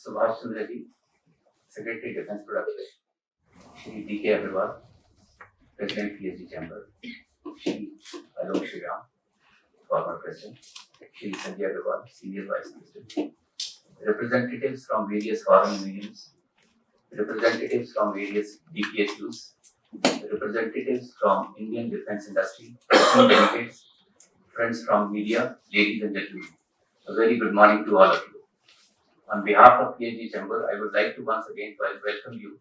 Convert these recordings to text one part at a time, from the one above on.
Subhash Chandra Ji, Secretary Defence Production, Shri D.K. Agarwal, President PhD Chamber, Shri Shri, former President, Shri Sanjay Agarwal, Senior Vice President, representatives from various foreign unions, representatives from various DPSUs, representatives from Indian defence industry, delegates, friends from media, ladies and gentlemen. A very good morning to all of you. On behalf of PhD Chamber, I would like to once again welcome you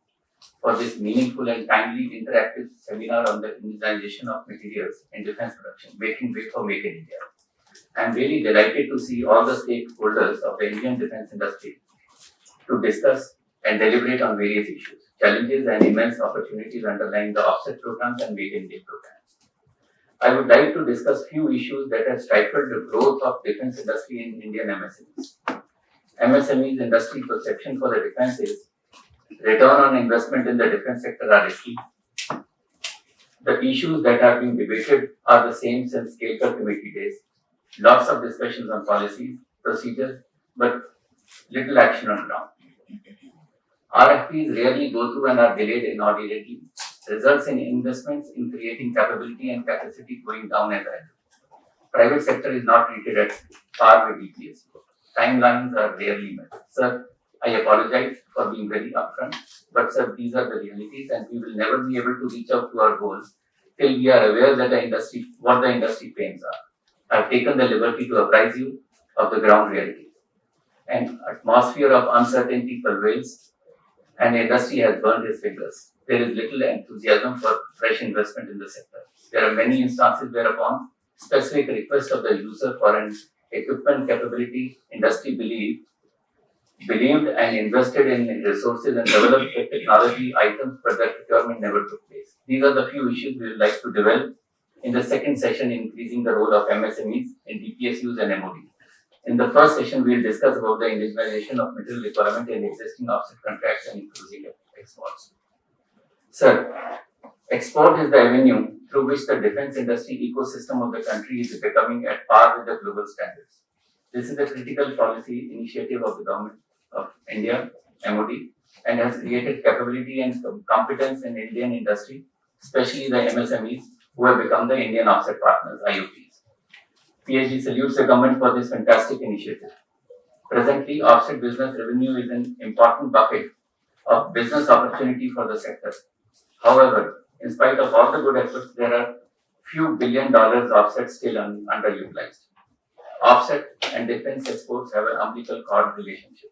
for this meaningful and timely interactive seminar on the indigenization of materials in defence production, making way for Make in India. I am really delighted to see all the stakeholders of the Indian defence industry to discuss and deliberate on various issues, challenges and immense opportunities underlying the offset programs and Make in India programs. I would like to discuss few issues that have stifled the growth of defence industry in Indian MSMEs. MSMEs industry perception for the defence is return on investment in the defence sector are risky. The issues that have been debated are the same since Scale Committee days. Lots of discussions on policies, procedures, but little action on ground. RFPs rarely go through and are delayed inordinately, results in investments in creating capability and capacity going down as well. Private sector is not treated at par with DPS. Timelines are rarely met. Sir, I apologize for being very upfront, but sir, these are the realities and we will never be able to reach out to our goals till we are aware that what the industry pains are. I have taken the liberty to apprise you of the ground reality. An atmosphere of uncertainty prevails and the industry has burned its fingers. There is little enthusiasm for fresh investment in the sector. There are many instances whereupon specific request of the user for an equipment capability industry believed and invested in resources and developed technology items, but that procurement never took place. These are the few issues we would like to develop in the second session, increasing the role of MSMEs in DPSUs and MOD. In the first session, we will discuss about the indigenization of material requirement in existing offset contracts and increasing exports. Sir, export is the avenue through which the defense industry ecosystem of the country is becoming at par with the global standards. This is a critical policy initiative of the government of India, MOD, and has created capability and competence in Indian industry, especially the MSMEs who have become the Indian offset partners, IOPs. PhD salutes the government for this fantastic initiative. Presently, offset business revenue is an important bucket of business opportunity for the sector. However, in spite of all the good efforts, there are few $1 billion offset still underutilized. Offset and defense exports have an umbilical cord relationship.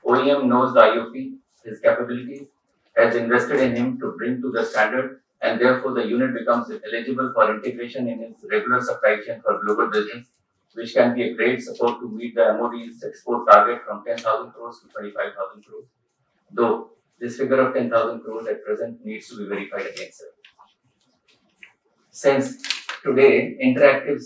OEM knows the IOP, his capabilities, has invested in him to bring to the standard, and therefore the unit becomes eligible for integration in its regular supply chain for global business, which can be a great support to meet the MOD's export target from 10,000 crores to 25,000 crores. Though this figure of 10,000 crores at present needs to be verified against it. Since today, interactive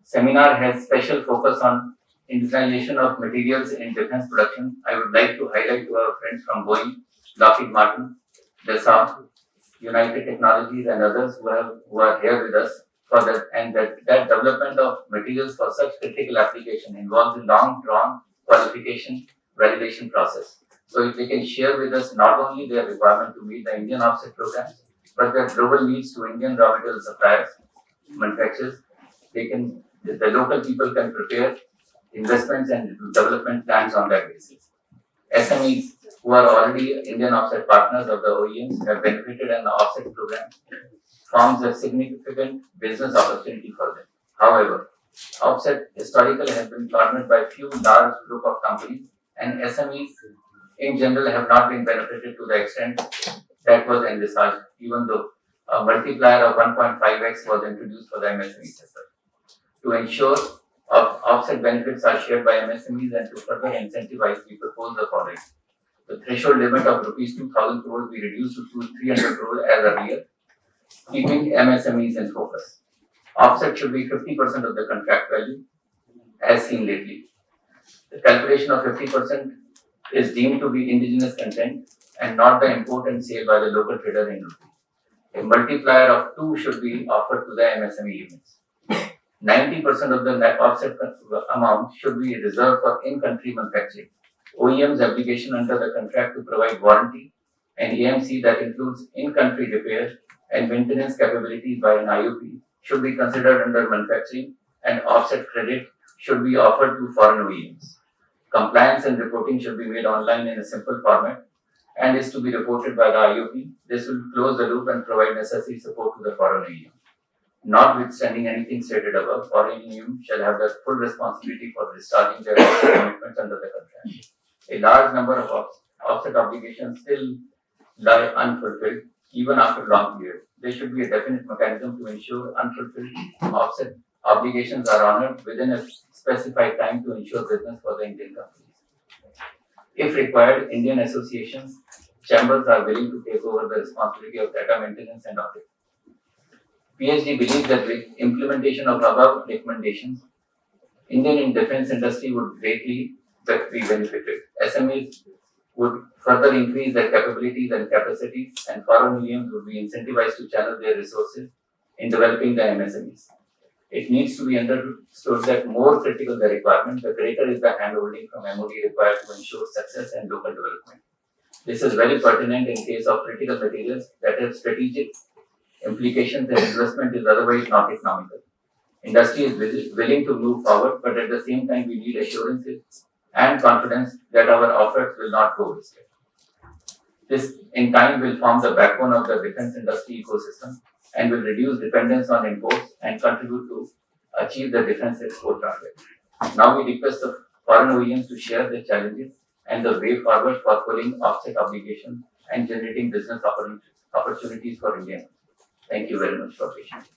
seminar has special focus on indigenization of materials in defense production, I would like to highlight to our friends from Boeing, Lockheed Martin, Dassault, United Technologies and others who are here with us for that, and that development of materials for such critical application involves a long drawn qualification validation process. So if they can share with us not only their requirement to meet the Indian offset programs, but their global needs to Indian raw material suppliers, manufacturers, the local people can prepare investments and development plans on that basis. SMEs who are already Indian offset partners of the OEMs have benefited in the offset program, forms a significant business opportunity for them. However, offset historically has been partnered by few large group of companies, and SMEs in general have not been benefited to the extent that was envisaged, even though a multiplier of 1.5x was introduced for the MSME sector. To ensure offset benefits are shared by MSMEs and to further incentivize, we propose the following. The threshold limit of rupees 2,000 crores be reduced to 300 crores as earlier, keeping MSMEs in focus. Offset should be 50% of the contract value, as seen lately. The calculation of 50% is deemed to be indigenous content and not the import and sale by the local trader in rupee. A multiplier of 2 should be offered to the MSME units. 90% of the net offset amount should be reserved for in-country manufacturing OEM's obligation under the contract to provide warranty and AMC that includes in-country repair and maintenance capabilities by an IOP should be considered under manufacturing, and offset credit should be offered to foreign OEMs. Compliance and reporting should be made online in a simple format and is to be reported by the IOP. This will close the loop and provide necessary support to the foreign OEM. Notwithstanding anything stated above, foreign OEM shall have the full responsibility for discharging their commitments under the contract. A large number of offset obligations still lie unfulfilled even after long period. There should be a definite mechanism to ensure unfulfilled offset obligations are honored within a specified time to ensure business for the Indian companies. If required, Indian associations, chambers are willing to take over the responsibility of data maintenance and audit. PhD believes that with implementation of above recommendations, Indian defense industry would greatly be benefited. SMEs would further increase their capabilities and capacities, and foreign OEMs would be incentivized to channel their resources in developing the MSMEs. It needs to be understood that more critical the requirement, the greater is the handholding from MOD required to ensure success and local development. This is very pertinent in case of critical materials that have strategic implications and investment is otherwise not economical. Industry is willing to move forward, but at the same time we need assurances and confidence that our efforts will not go wasted. This in time will form the backbone of the defense industry ecosystem and will reduce dependence on imports and contribute to achieve the defense export target. Now we request the foreign OEMs to share their challenges and the way forward for pulling offset obligations and generating business opportunities for India. Thank you very much for patience.